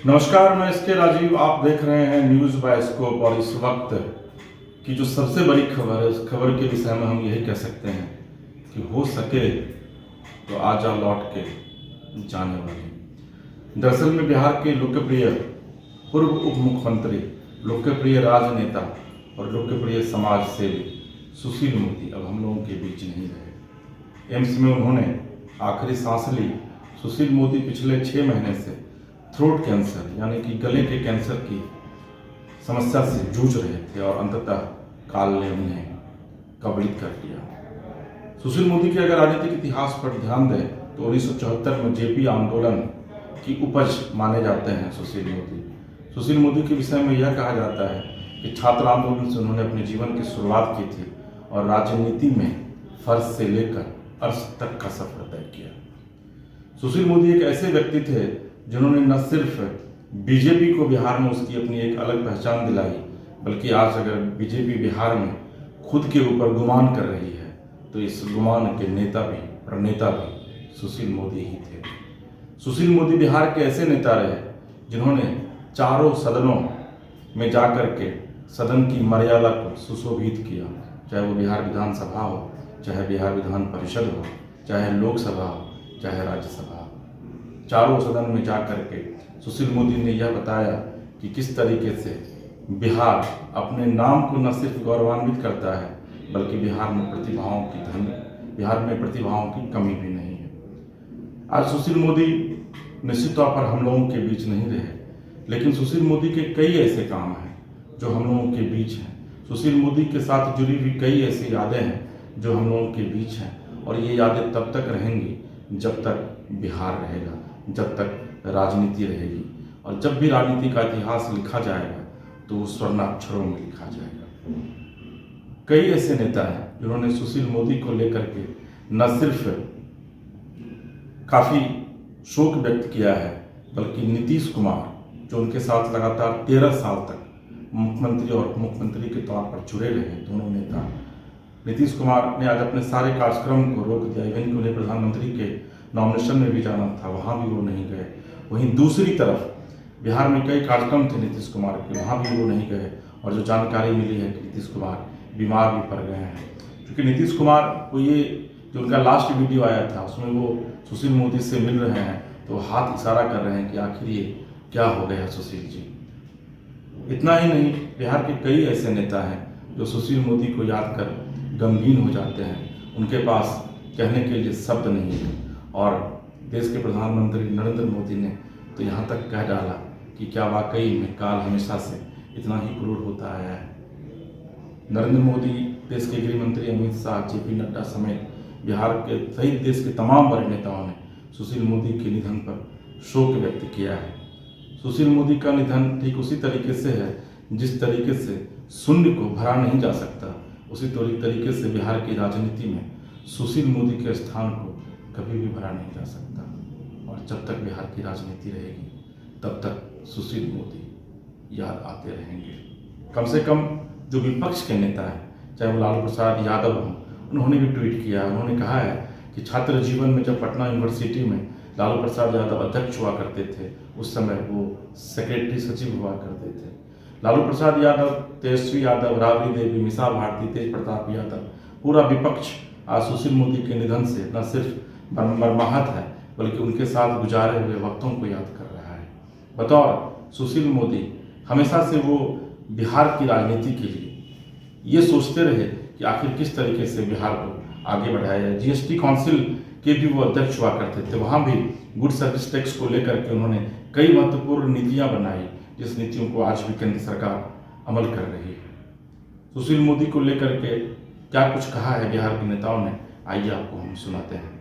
नमस्कार, मैं इसके राजीव। आप देख रहे हैं न्यूज़ बायोस्कोप और इस वक्त की जो सबसे बड़ी खबर है, उस खबर के विषय में हम यही कह सकते हैं कि हो सके तो आजा लौट के जाने वाली। दरअसल में बिहार के लोकप्रिय पूर्व उप मुख्यमंत्री, लोकप्रिय राजनेता और लोकप्रिय समाज सेवी सुशील मोदी अब हम लोगों के बीच नहीं रहे। एम्स में उन्होंने आखिरी सांस ली। सुशील मोदी पिछले 6 महीने से थ्रोट कैंसर यानी कि गले के कैंसर की समस्या से जूझ रहे थे और अंततः काल ने उन्हें कबलित कर लिया। सुशील मोदी के अगर राजनीतिक इतिहास पर ध्यान दें तो 1974 में जेपी आंदोलन की उपज माने जाते हैं सुशील मोदी। सुशील मोदी के विषय में यह कहा जाता है कि छात्र आंदोलन से उन्होंने अपने जीवन की शुरुआत की थी और राजनीति में फर्श से लेकर अर्श तक का सफर तय किया। सुशील मोदी एक ऐसे व्यक्ति थे जिन्होंने न सिर्फ बीजेपी को बिहार में उसकी अपनी एक अलग पहचान दिलाई, बल्कि आज अगर बीजेपी बिहार में खुद के ऊपर गुमान कर रही है तो इस गुमान के नेता भी प्रणेता भी सुशील मोदी ही थे। सुशील मोदी बिहार के ऐसे नेता रहे जिन्होंने चारों सदनों में जाकर के सदन की मर्यादा को सुशोभित किया, चाहे वो बिहार विधानसभा हो, चाहे बिहार विधान परिषद हो, चाहे लोकसभा हो, चाहे राज्यसभा हो। चारों सदन में जाकर के सुशील मोदी ने यह बताया कि किस तरीके से बिहार अपने नाम को न सिर्फ गौरवान्वित करता है बल्कि बिहार में प्रतिभाओं की कमी भी नहीं है। आज सुशील मोदी निश्चित तौर पर हम लोगों के बीच नहीं रहे, लेकिन सुशील मोदी के कई ऐसे काम हैं जो हम लोगों के बीच हैं। सुशील मोदी के साथ जुड़ी हुई कई ऐसी यादें हैं जो हम लोगों के बीच हैं, और ये यादें तब तक रहेंगी जब तक बिहार रहेगा, जब तक राजनीति रहेगी। और जब भी राजनीति का इतिहास लिखा जाएगा तो वो स्वर्णाक्षरों में लिखा जाएगा। कई ऐसे नेता हैं जिन्होंने सुशील मोदी को लेकर के न सिर्फ काफ़ी शोक व्यक्त किया है, बल्कि नीतीश कुमार जो उनके साथ लगातार 13 साल तक मुख्यमंत्री और उप मुख्यमंत्री के तौर पर जुड़े रहे, दोनों नेता, नीतीश कुमार ने आज अपने सारे कार्यक्रम को रोक दिया। इवन कि उन्हें प्रधानमंत्री के नॉमिनेशन में भी जाना था, वहाँ भी वो नहीं गए। वहीं दूसरी तरफ बिहार में कई कार्यक्रम थे नीतीश कुमार के, वहाँ भी वो नहीं गए। और जो जानकारी मिली है कि नीतीश कुमार बीमार भी पड़ गए हैं, क्योंकि नीतीश कुमार को ये जो उनका लास्ट वीडियो आया था उसमें वो सुशील मोदी से मिल रहे हैं तो हाथ इशारा कर रहे हैं कि आखिर ये क्या हो गया सुशील जी। इतना ही नहीं, बिहार के कई ऐसे नेता हैं जो सुशील मोदी को याद कर गमगीन हो जाते हैं। उनके पास कहने के लिए शब्द नहीं है। और देश के प्रधानमंत्री नरेंद्र मोदी ने तो यहाँ तक कह डाला कि क्या वाकई में काल हमेशा से इतना ही क्रूर होता आया है। नरेंद्र मोदी, देश के गृह मंत्री अमित शाह, जेपी नड्डा समेत बिहार के सहित देश के तमाम बड़े नेताओं ने सुशील मोदी के निधन पर शोक व्यक्त किया है। सुशील मोदी का निधन ठीक उसी तरीके से है जिस तरीके से शून्य को भरा नहीं जा सकता, उसी तरीके से बिहार की राजनीति में सुशील मोदी के स्थान को कभी भी भरा नहीं जा सकता। और जब तक बिहार की राजनीति रहेगी तब तक सुशील मोदी याद आते रहेंगे। कम से कम जो विपक्ष के नेता हैं, चाहे वो लालू प्रसाद यादव हों, उन्होंने भी ट्वीट किया। उन्होंने कहा है कि छात्र जीवन में जब पटना यूनिवर्सिटी में लालू प्रसाद यादव अध्यक्ष हुआ करते थे, उस समय वो सेक्रेटरी सचिव हुआ करते थे। लालू प्रसाद यादव, तेजस्वी यादव, राबड़ी देवी, मीसा भारती, तेज प्रताप यादव, पूरा विपक्ष आज सुशील मोदी के निधन से न सिर्फ मर्माहत है बल्कि उनके साथ गुजारे हुए वक्तों को याद कर रहा है। बतौर सुशील मोदी हमेशा से वो बिहार की राजनीति के लिए ये सोचते रहे कि आखिर किस तरीके से बिहार को आगे बढ़ाया जाए। जीएसटी काउंसिल के भी वो अध्यक्ष हुआ करते थे, वहाँ भी गुड सर्विस टैक्स को लेकर के उन्होंने कई महत्वपूर्ण नीतियाँ बनाई, जिस नीतियों को आज भी केंद्र सरकार अमल कर रही है। सुशील मोदी को लेकर के क्या कुछ कहा है बिहार के नेताओं ने, आइए आपको हम सुनाते हैं।